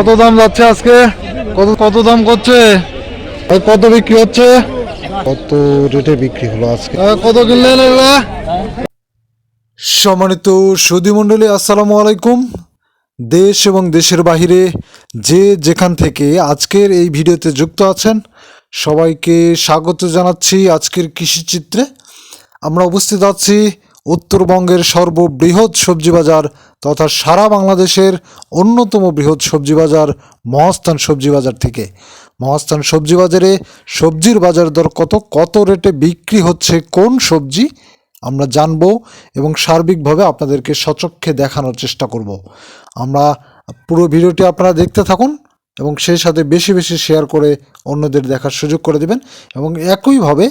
কত দাম যাচ্ছে আজকে? কত দাম করছে? কত বিক্রি হচ্ছে? কত রেটে বিক্রি হলো আজকে? কত কিনলেন এগুলা? সম্মানিত সুধী মণ্ডলী, আসসালামু আলাইকুম। দেশ এবং দেশের বাহিরে যে যেখান থেকে আজকের এই ভিডিওতে যুক্ত আছেন সবাইকে স্বাগত জানাচ্ছি। আজকের কৃষিচিত্রে আমরা উপস্থিত আছি উত্তরবঙ্গের সর্ববৃহৎ সবজি বাজার তথা সারা বাংলাদেশের অন্যতম বৃহৎ সবজি বাজার মহাস্থান সবজি বাজার থেকে। মহাস্থান সবজি বাজারে সবজির বাজার দর কত রেটে বিক্রি হচ্ছে কোন সবজি আমরা জানবো এবং সার্বিকভাবে আপনাদেরকে সচক্ষে দেখানোর চেষ্টা করব। আমরা পুরো ভিডিওটি আপনারা দেখতে থাকুন এবং সেই সাথে বেশি বেশি শেয়ার করে অন্যদের দেখার সুযোগ করে দেবেন এবং একইভাবে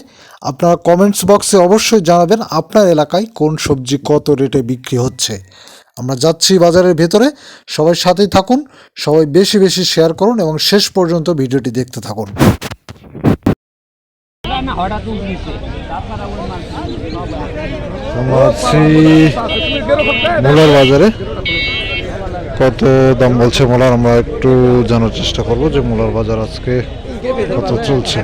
আপনারা কমেন্টস বক্সে অবশ্যই জানাবেন আপনার এলাকায় কোন সবজি কত রেটে বিক্রি হচ্ছে। আমরা যাচ্ছি বাজারের ভেতরে, সবাই সাথেই থাকুন, সবাই বেশি বেশি শেয়ার করুন এবং শেষ পর্যন্ত ভিডিওটি দেখতে থাকুন। আমরা আছি মূলার বাজারে। কত দাম বলছে মূলার আমরা একটু জানার চেষ্টা করবো যে মূলার বাজার আজকে কত চলছে।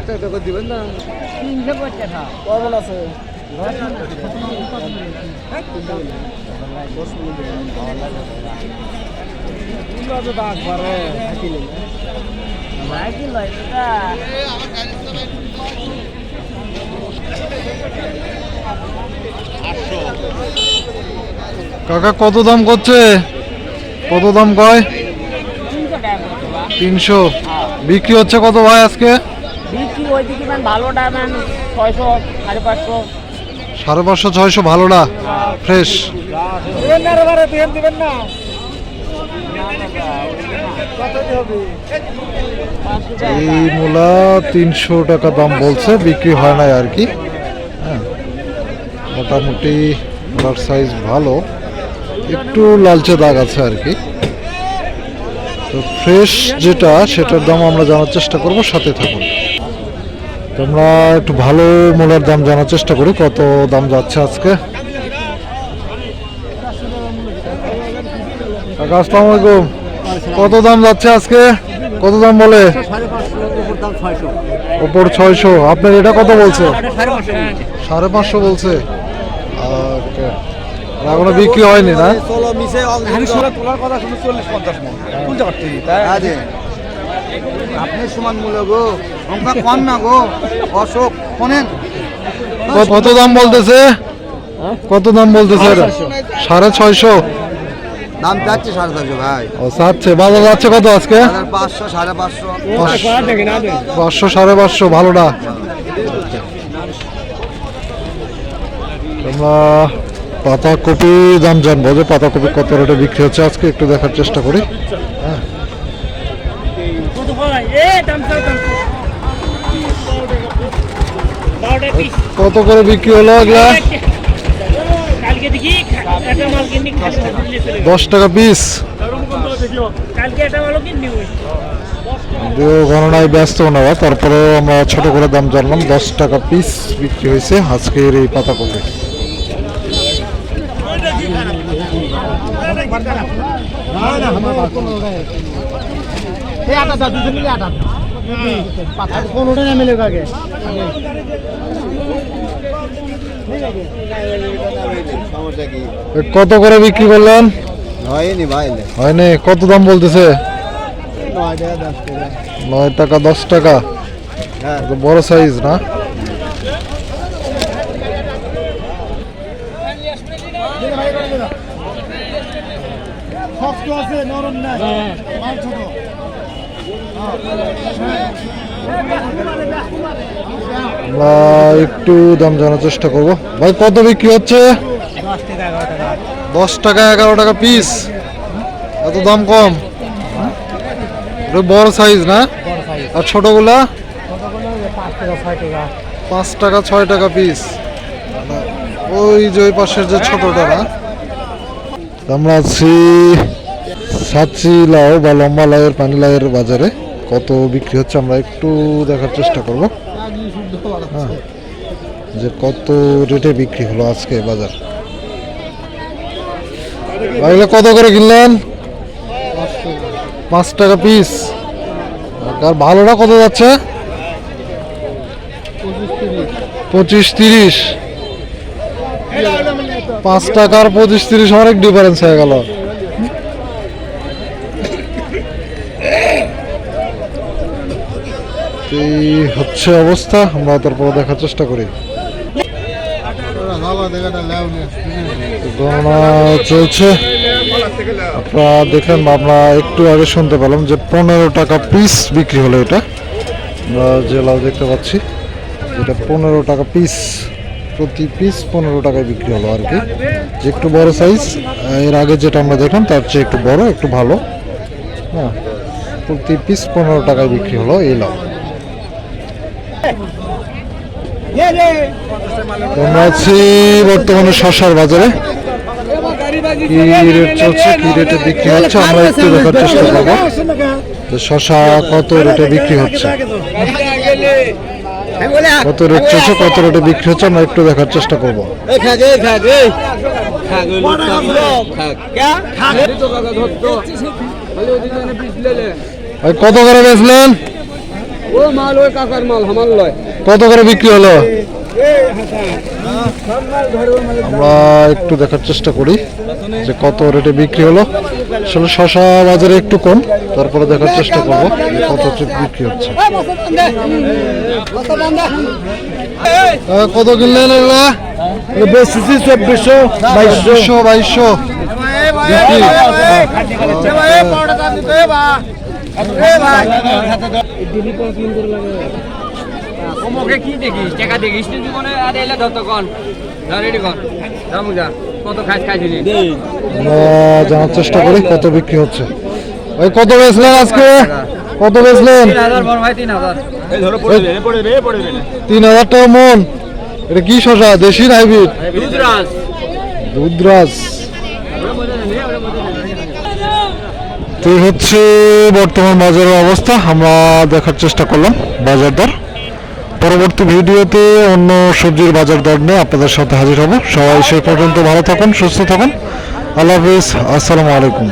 কাকা কত দাম করছে? কত দাম কয়? 300। বিক্রি হচ্ছে কত ভাই আজকে? বিক্রি ওইদিকে মানে ভালোটা মানে 600 550 550 600 ভালোটা ফ্রেশ। এই মূলা 300 টাকা দাম বলছে, বিক্রি হয় নাই আর কি। হ্যাঁ, মোটামুটি মূলার সাইজ ভালো, একটু লালচে দাগ আছে আর কি। তো ফ্রেশ যেটা সেটার দাম আমরা জানার চেষ্টা করব, সাথে থাকুন। তোমরা একটু ভালো মূলার দাম জানার চেষ্টা করি, কত দাম যাচ্ছে আজকে। কাকা আসসালামু আলাইকুম। কত দাম যাচ্ছে আজকে? কত দাম বলে? ওপর 600। আপনার এটা কত বলছে? 550 বলছে। এখনো বিক্রি হয়নি না? কত দাম বলতেছে? কত দাম বলতেছে? 650 দাম চাচ্ছে 650 ভাই। ও চাচ্ছে। বাজার যাচ্ছে কত আজকে? 500 550 500 550 ভালোটা। তোমরা পাতাকপি দাম জানবো যে পাতাকপি কত রেটে বিক্রি হচ্ছে আজকে, একটু দেখার চেষ্টা করি। হ্যাঁ, কত করে বিক্রি হলো এগুলা? 10 টাকা পিস। গণনায় ব্যস্ত না, তারপরে আমরা ছোট করে দাম জানলাম। 10 টাকা পিস বিক্রি হয়েছে আজকের এই পাতাকপি। কত করে বিক্রি করলেন? হয়নি। কত দাম বলতেছে? 9 টাকা 10 টাকা। বড় সাইজ না? আমরা একটু দাম জানার চেষ্টা করবো। ভাই কত বিক্রি হচ্ছে? 10 টাকা 11 টাকা পিস। এত দাম কম? বড় সাইজ না? আর ছোটগুলা? 5 টাকা 6 টাকা পিস। ওই যে ওই পাশের যে ছোটটা না? আমরা আছি সাচ্চি লাউ বা লম্বা লাউয়ের পানি লাউয়ের বাজারে। কত বিক্রি হচ্ছে আমরা একটু দেখার চেষ্টা করব। হ্যাঁ, যে কত রেটে বিক্রি হলো আজকে বাজার। কত করে কিনলেন? 5 টাকা পিস। আর ভালোটা কত যাচ্ছে? 25-30। 5 টাকার 25-30 অনেক ডিফারেন্স হয়ে গেল। এই হচ্ছে অবস্থা, আমরা তারপর দেখার চেষ্টা করি। গণনা চলছে, আপনারা দেখলেন বা আমরা একটু আগে শুনতে পেলাম যে 15 টাকা পিস বিক্রি হলো। এটা আমরা যে লাউ দেখতে পাচ্ছি, এটা 15 টাকা পিস, প্রতি পিস 15 টাকায় বিক্রি হলো আর কি। যে একটু বড় সাইজ, এর আগে যেটা আমরা দেখলাম তার চেয়ে একটু বড়, একটু ভালো। হ্যাঁ, প্রতি পিস 15 টাকায় বিক্রি হলো এই লাউ। আমরা আছি বর্তমানে শসার বাজারে। কি রেট চলছে, কি রেটে বিক্রি হচ্ছে আমরা একটু দেখার চেষ্টা করবো যে শসা কত রেটে বিক্রি হচ্ছে, কত রেট চলছে, কত রেটে বিক্রি হচ্ছে আমরা একটু দেখার চেষ্টা করবো। কত করে বেচলেন? কত করে বিক্রি হলো? আমরা একটু দেখার চেষ্টা করি যে কত রেটে বিক্রি হলো। আসলে শসা বাজারে একটু কম, তারপরে দেখার চেষ্টা করবো কত বিক্রি হচ্ছে। কত কিনলেন এগুলা? 2400, 2200 কি দেখিস টাকা দেখিস জীবনে আর এলে ধরতো কন রেডি কর কত খাইছিলি জানার চেষ্টা করি কত বিক্রি হচ্ছে। ভাই কত বেচলেন আজকে? কত বেচলেন? 3000 টাকা মন। এটা কি শসা, দেশি না হাইব্রিড? দুধরাজ। তো হচ্ছে বর্তমান বাজারের অবস্থা, আমরা দেখার চেষ্টা করলাম বাজার দর। পরবর্তী ভিডিওতে অন্য সবজির বাজার দর নিয়ে আপনাদের সাথে হাজির হব। সবাই সে পর্যন্ত ভালো থাকুন, সুস্থ থাকুন। আল্লাহ হাফিজ, আসসালামু আলাইকুম।